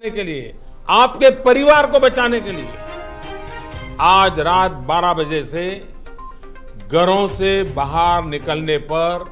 के लिए, आपके परिवार को बचाने के लिए आज रात 12 बजे से घरों से बाहर निकलने पर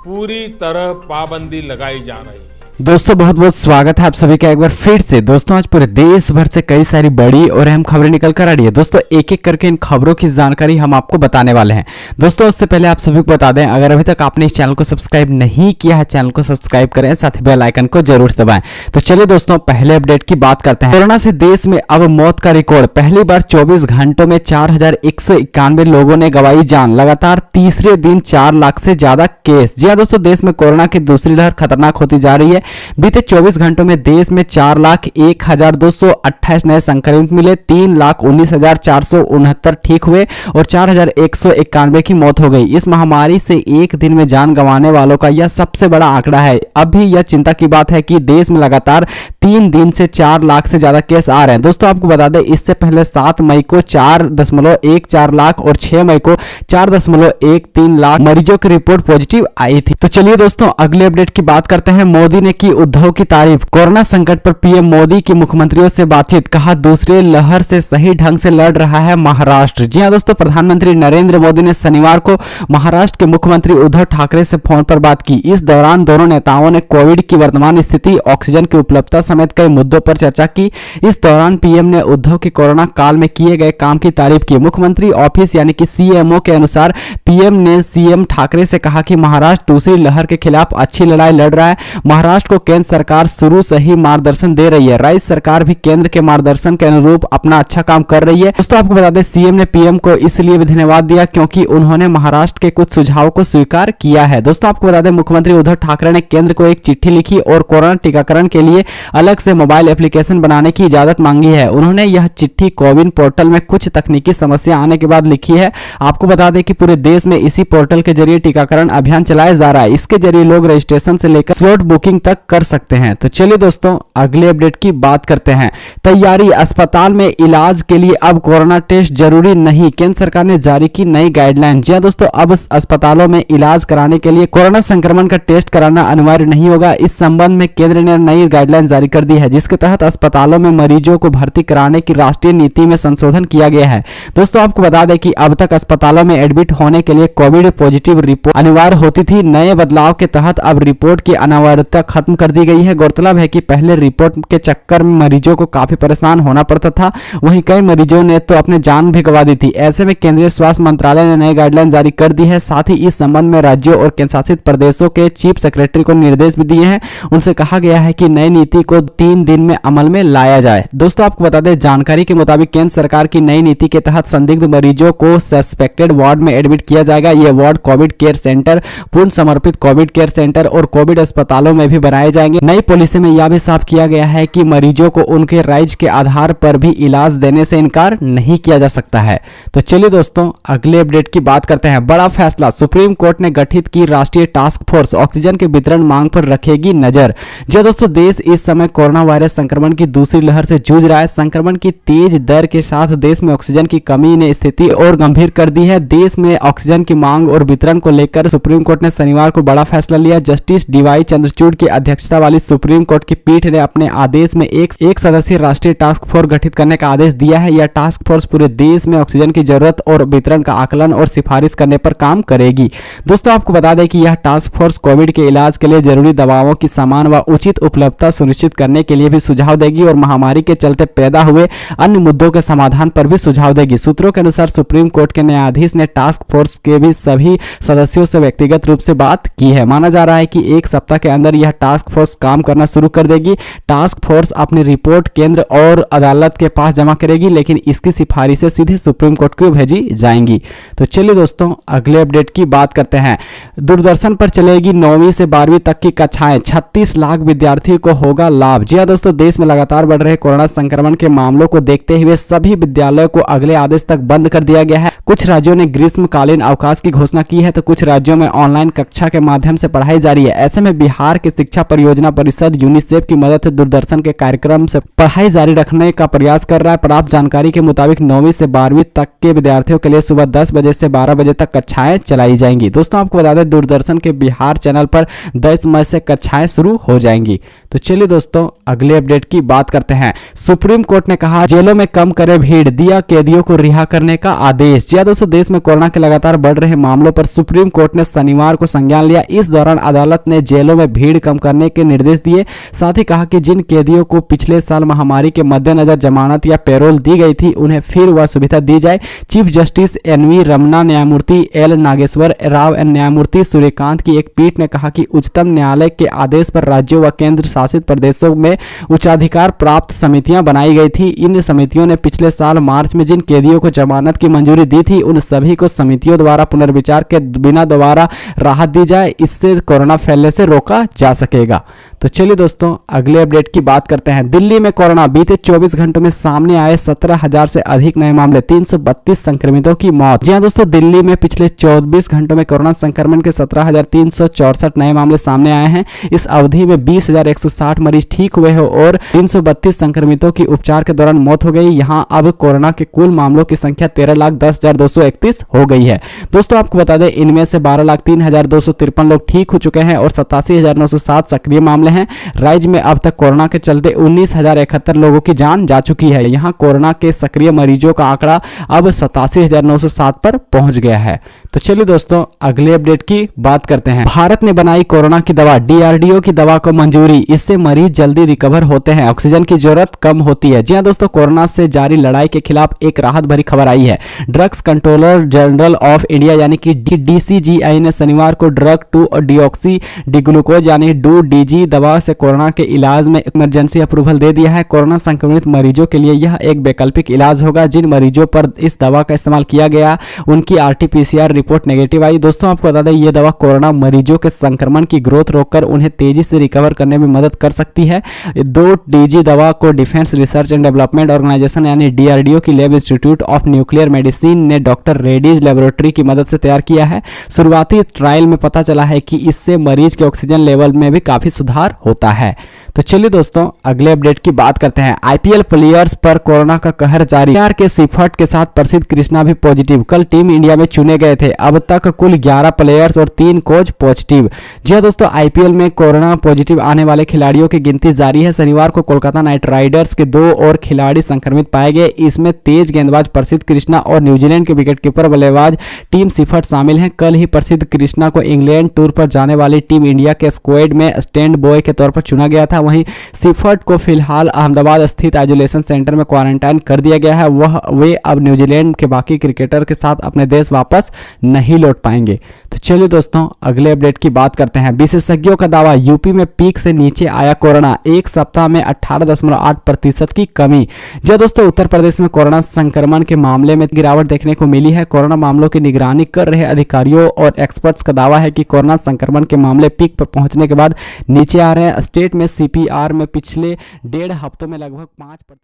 पूरी तरह पाबंदी लगाई जा रही है। दोस्तों बहुत बहुत स्वागत है आप सभी का एक बार फिर से। दोस्तों आज पूरे देश भर से कई सारी बड़ी और अहम खबरें निकल कर आ रही है। दोस्तों एक एक करके इन खबरों की जानकारी हम आपको बताने वाले हैं। दोस्तों उससे पहले आप सभी को बता दें, अगर अभी तक आपने इस चैनल को सब्सक्राइब नहीं किया है, चैनल को सब्सक्राइब करें, साथ ही बेल आइकन को जरूर दबाएं। तो चलिए दोस्तों पहले अपडेट की बात करते हैं। कोरोना से देश में अब मौत का रिकॉर्ड, पहली बार 24 घंटों में 4191 लोगों ने गंवाई जान। लगातार तीसरे दिन 4 लाख से ज्यादा केस। जी हाँ दोस्तों, देश में कोरोना की दूसरी लहर खतरनाक होती जा रही है। बीते 24 घंटों में देश में 4,01,228 नए संक्रमित मिले, 3,19,469 ठीक हुए और 4,191 की मौत हो गई। इस महामारी से एक दिन में जान गंवाने वालों का यह सबसे बड़ा आंकड़ा है। अब भी यह चिंता की बात है कि देश में लगातार 3 दिन से 4 लाख से ज्यादा केस आ रहे हैं। दोस्तों आपको बता दें, इससे पहले 7 मई को 4.14 लाख और 6 मई को 4.13 लाख मरीजों की रिपोर्ट पॉजिटिव आई थी। तो चलिए दोस्तों अगले अपडेट की बात करते हैं। मोदी ने की उद्धव की तारीफ, कोरोना संकट पर पीएम मोदी की मुख्यमंत्रियों से बातचीत, कहा दूसरे लहर से सही ढंग से लड़ रहा है महाराष्ट्र। जी हां दोस्तों, प्रधानमंत्री नरेंद्र मोदी ने शनिवार को महाराष्ट्र के मुख्यमंत्री उद्धव ठाकरे से फोन पर बात की। इस दौरान दोनों नेताओं ने कोविड की वर्तमान स्थिति, ऑक्सीजन की उपलब्धता समेत कई मुद्दों पर चर्चा की। इस दौरान पीएम ने उद्धव की कोरोना काल में किए गए काम की तारीफ की। मुख्यमंत्री ऑफिस यानी कि सीएमओ के अनुसार पीएम ने सीएम ठाकरे से कहा कि महाराष्ट्र दूसरी लहर के खिलाफ अच्छी लड़ाई लड़ रहा है। महाराष्ट्र को केंद्र सरकार शुरू से ही मार्गदर्शन दे रही है। राज्य सरकार भी केंद्र के मार्गदर्शन के अनुरूप अपना अच्छा काम कर रही है। दोस्तों आपको बता दें, सीएम ने पीएम को इसलिए भी धन्यवाद दिया क्योंकि उन्होंने महाराष्ट्र के कुछ सुझावों को स्वीकार किया है। दोस्तों आपको बता दें, मुख्यमंत्री उद्धव ठाकरे ने केंद्र को एक चिट्ठी लिखी और कोरोना टीकाकरण के लिए अलग से मोबाइल एप्लीकेशन बनाने की इजाजत मांगी है। उन्होंने यह चिट्ठी कोविन पोर्टल में कुछ तकनीकी समस्या आने के बाद लिखी है। आपको बता दें कि पूरे देश में इसी पोर्टल के जरिए टीकाकरण अभियान चलाया जा रहा है। इसके जरिए लोग रजिस्ट्रेशन से लेकर स्लॉट बुकिंग तक कर सकते हैं। तो चलिए दोस्तों अगले अपडेट की बात करते हैं। तैयारी, अस्पताल में इलाज के लिए अब कोरोना टेस्ट जरूरी नहीं, केंद्र सरकार ने जारी की नई गाइडलाइन। जी दोस्तों, अब अस्पतालों में इलाज कराने के लिए कोरोना संक्रमण का टेस्ट कराना अनिवार्य नहीं होगा। इस संबंध में केंद्र ने नई गाइडलाइन जारी कर दी है, जिसके तहत अस्पतालों में मरीजों को भर्ती कराने की राष्ट्रीय नीति में संशोधन किया गया है। दोस्तों आपको बता दें कि अब तक अस्पतालों में एडमिट होने के लिए कोविड पॉजिटिव रिपोर्ट अनिवार्य होती थी। नए बदलाव के तहत अब रिपोर्ट की अनिवार्यता खत्म कर दी गई है। गौरतलब है कि पहले रिपोर्ट के चक्कर में मरीजों को काफी परेशान होना पड़ता था। वहीं कई मरीजों ने तो अपनी जान भी गंवा दी थी। ऐसे में केंद्रीय स्वास्थ्य मंत्रालय ने नई गाइडलाइन जारी कर दी है। साथ ही इस संबंध में राज्यों और केंद्रशासित प्रदेशों के चीफ सेक्रेटरी को निर्देश भी दिए हैं। उनसे कहा गया है कि नई नीति को 3 दिन में अमल में लाया जाए। दोस्तों आपको बता दें, जानकारी के मुताबिक केंद्र सरकार की नई नीति के तहत संदिग्ध मरीजों को सस्पेक्टेड वार्ड में एडमिट किया जाएगा। ये वार्ड कोविड केयर सेंटर, पूर्ण समर्पित कोविड केयर सेंटर और कोविड अस्पतालों में भी बनाए जाएंगे। नई पॉलिसी में यह भी साफ किया गया है कि मरीजों को उनके राज्य के आधार पर भी इलाज देने से इनकार नहीं किया जा सकता है। तो चलिए दोस्तों अगले अपडेट की बात करते हैं। बड़ा फैसला, सुप्रीम कोर्ट ने गठित की राष्ट्रीय टास्क फोर्स, ऑक्सीजन के वितरण मांग पर रखेगी नजर। जो दोस्तों, देश इस समय कोरोना वायरस संक्रमण की दूसरी लहर से जूझ रहा है। संक्रमण की तेज दर के साथ देश में ऑक्सीजन की कमी ने स्थिति और गंभीर कर दी है। देश में ऑक्सीजन की मांग और वितरण को लेकर सुप्रीम कोर्ट ने शनिवार को बड़ा फैसला लिया। जस्टिस डीवाई चंद्रचूड़ की अध्यक्षता वाली सुप्रीम कोर्ट की पीठ ने अपने आदेश में एक सदस्यीय राष्ट्रीय टास्क फोर्स गठित करने का आदेश दिया है। यह टास्क फोर्स पूरे देश में ऑक्सीजन की जरूरत और वितरण का आकलन और सिफारिश करने पर काम करेगी। दोस्तों आपको बता दें कि यह टास्क फोर्स कोविड के इलाज के लिए जरूरी दवाओं की समान व उचित उपलब्धता सुनिश्चित करने के लिए भी सुझाव देगी और महामारी के चलते पैदा हुए अन्य मुद्दों के समाधान पर भी सुझाव देगी। सूत्रों के अनुसार सुप्रीम कोर्ट के न्यायाधीश ने टास्क फोर्स के भी सभी सदस्यों से व्यक्तिगत रूप से बात की है। माना जा रहा है कि एक सप्ताह के अंदर यह टास्क फोर्स काम करना शुरू कर देगी। टास्क फोर्स अपनी रिपोर्ट केंद्र और अदालत के पास जमा करेगी, लेकिन इसकी सिफारिशें सीधे सुप्रीम कोर्ट को भेजी जाएंगी। तो चलिए दोस्तों अगले अपडेट की बात करते हैं। दूरदर्शन पर चलेगी 9वीं से 12वीं तक की कक्षाएं, 36 लाख विद्यार्थियों को होगा लाभ। जी हां दोस्तों, देश में लगातार बढ़ रहे कोरोना संक्रमण के मामलों को देखते हुए सभी विद्यालयों को अगले आदेश तक बंद कर दिया गया है। कुछ राज्यों ने ग्रीष्मकालीन अवकाश की घोषणा की है, तो कुछ राज्यों में ऑनलाइन कक्षा के माध्यम से पढ़ाई जारी है। ऐसे में बिहार के शिक्षा शिक्षा परियोजना परिषद यूनिसेफ की मदद से दूरदर्शन के कार्यक्रम से पढ़ाई जारी रखने का प्रयास कर रहा है। प्राप्त जानकारी के मुताबिक 9वीं से 12वीं तक के विद्यार्थियों के लिए सुबह 10 बजे से 12 बजे तक कक्षाएं चलाई जाएंगी। दोस्तों आपको बता दें दूरदर्शन के बिहार चैनल पर 10 मई से कक्षाएं शुरू हो जाएंगी। तो चलिए दोस्तों अगले अपडेट की बात करते हैं। सुप्रीम कोर्ट ने कहा जेलों में कम करे भीड़, दिया कैदियों को रिहा करने का आदेश। जी दोस्तों देश में कोरोना के लगातार बढ़ रहे मामलों पर सुप्रीम कोर्ट ने शनिवार को संज्ञान लिया। इस दौरान अदालत ने जेलों में भीड़ कम करने के निर्देश दिए। साथ ही कहा कि जिन कैदियों को पिछले साल महामारी के मद्देनजर जमानत या पैरोल दी गई थी उन्हें फिर वह सुविधा दी जाए। चीफ जस्टिस एनवी रमना, न्यायमूर्ति एल नागेश्वर राव और न्यायमूर्ति सूर्यकांत की एक पीठ ने कहा कि उच्चतम न्यायालय के आदेश पर राज्यों व केंद्र शासित प्रदेशों में उच्चाधिकार प्राप्त समितियां बनाई गई थी। इन समितियों ने पिछले साल मार्च में जिन कैदियों को जमानत की मंजूरी दी थी उन सभी को समितियों द्वारा पुनर्विचार के बिना दोबारा राहत दी जाए। इससे कोरोना फैलने से रोका जा सकेगा। तो चलिए दोस्तों अगले अपडेट की बात करते हैं। दिल्ली में कोरोना, बीते 24 घंटों में सामने आए 17,000 से अधिक नए मामले, 332 संक्रमितों की मौत। जी हां दोस्तों दिल्ली में पिछले 24 घंटों में कोरोना संक्रमण के 17,364 नए मामले सामने आए हैं। इस अवधि में 20,160 मरीज ठीक हुए हैं और 332 संक्रमितों की उपचार के दौरान मौत हो गई। यहां अब कोरोना के कुल मामलों की संख्या 13,10,231 हो गई है। दोस्तों आपको बता दें इनमें से 12,03,253 लोग ठीक हो चुके हैं और 87,907 सक्रिय मामले हैं। राज्य में अब तक कोरोना के चलते 19,071 लोगों की जान जा चुकी है। यहां कोरोना के सक्रिय मरीजों का आंकड़ा अब 87,907 पर पहुंच गया है। तो चलिए दोस्तों अगले अपडेट की बात करते हैं। भारत ने बनाई कोरोना की दवा, डीआरडीओ की दवा को मंजूरी। इससे मरीज जल्दी रिकवर होते हैं, ऑक्सीजन की जरूरत कम होती है। जी हां दोस्तों कोरोना से जारी लड़ाई के खिलाफ एक राहत भरी खबर आई है। Drugs controller general of India यानी कि डीसीजीआई ने शनिवार को ड्रग 2 डिऑक्सी डिग्लूकोज यानी डू-डीजी दवा से कोरोना के इलाज में इमरजेंसी अप्रूवल दे दिया है। कोरोना संक्रमित मरीजों के लिए यह एक वैकल्पिक इलाज होगा। जिन मरीजों पर इस दवा का इस्तेमाल किया गया उनकी आरटी-पीसीआर रिपोर्ट नेगेटिव आई। दोस्तों आपको बता दें यह दवा कोरोना मरीजों के संक्रमण की ग्रोथ रोककर उन्हें तेजी से रिकवर करने में मदद कर सकती है। डू-डीजी दवा को Defence Research and Development Organisation यानी डीआरडीओ की lab Institute of Nuclear Medicine ने डॉक्टर रेड्डीज लेबोरेटरी की मदद से तैयार किया है। शुरुआती ट्रायल में पता चला है कि इससे मरीज के ऑक्सीजन लेवल में भी काफी सुधार होता है। तो चलिए दोस्तों अगले अपडेट की बात करते हैं। आईपीएल प्लेयर्स पर कोरोना का कहर जारी, केकेआर के सिफट के साथ प्रसिद्ध कृष्णा भी पॉजिटिव, कल टीम इंडिया में चुने गए थे। अब तक कुल 11 प्लेयर्स और 3 कोच पॉजिटिव। जी हां दोस्तों आईपीएल में कोरोना पॉजिटिव आने वाले खिलाड़ियों की गिनती जारी है। शनिवार को कोलकाता नाइट राइडर्स के 2 और खिलाड़ी संक्रमित पाए गए। इसमें तेज गेंदबाज प्रसिद्ध कृष्णा और न्यूजीलैंड के विकेटकीपर बल्लेबाज टीम सिफट शामिल हैं। कल ही प्रसिद्ध कृष्णा को इंग्लैंड टूर पर जाने वाली टीम इंडिया के स्क्वाड में स्टैंड बॉय के तौर पर चुना गया था। वहीं सिफट को फिलहाल अहमदाबाद स्थित आइसोलेशन सेंटर में क्वारंटाइन कर दिया गया है। वे अब न्यूजीलैंड के बाकी क्रिकेटर के साथ अपने देश वापस नहीं लौट पाएंगे। तो चलिए दोस्तों अगले अपडेट की बात करते हैं। विशेषज्ञों का दावा, यूपी में पीक से नीचे आया कोरोना, एक सप्ताह में 18.8% की कमी। जी दोस्तों उत्तर प्रदेश में कोरोना संक्रमण के मामले में गिरावट देखने को मिली है। कोरोना मामलों की निगरानी कर रहे अधिकारियों और एक्सपर्ट्स का दावा है कि कोरोना संक्रमण के मामले पीक पर पहुंचने के बाद नीचे आ रहे हैं। स्टेट में सीपीआर में पिछले 1.5 हफ्तों में लगभग 5%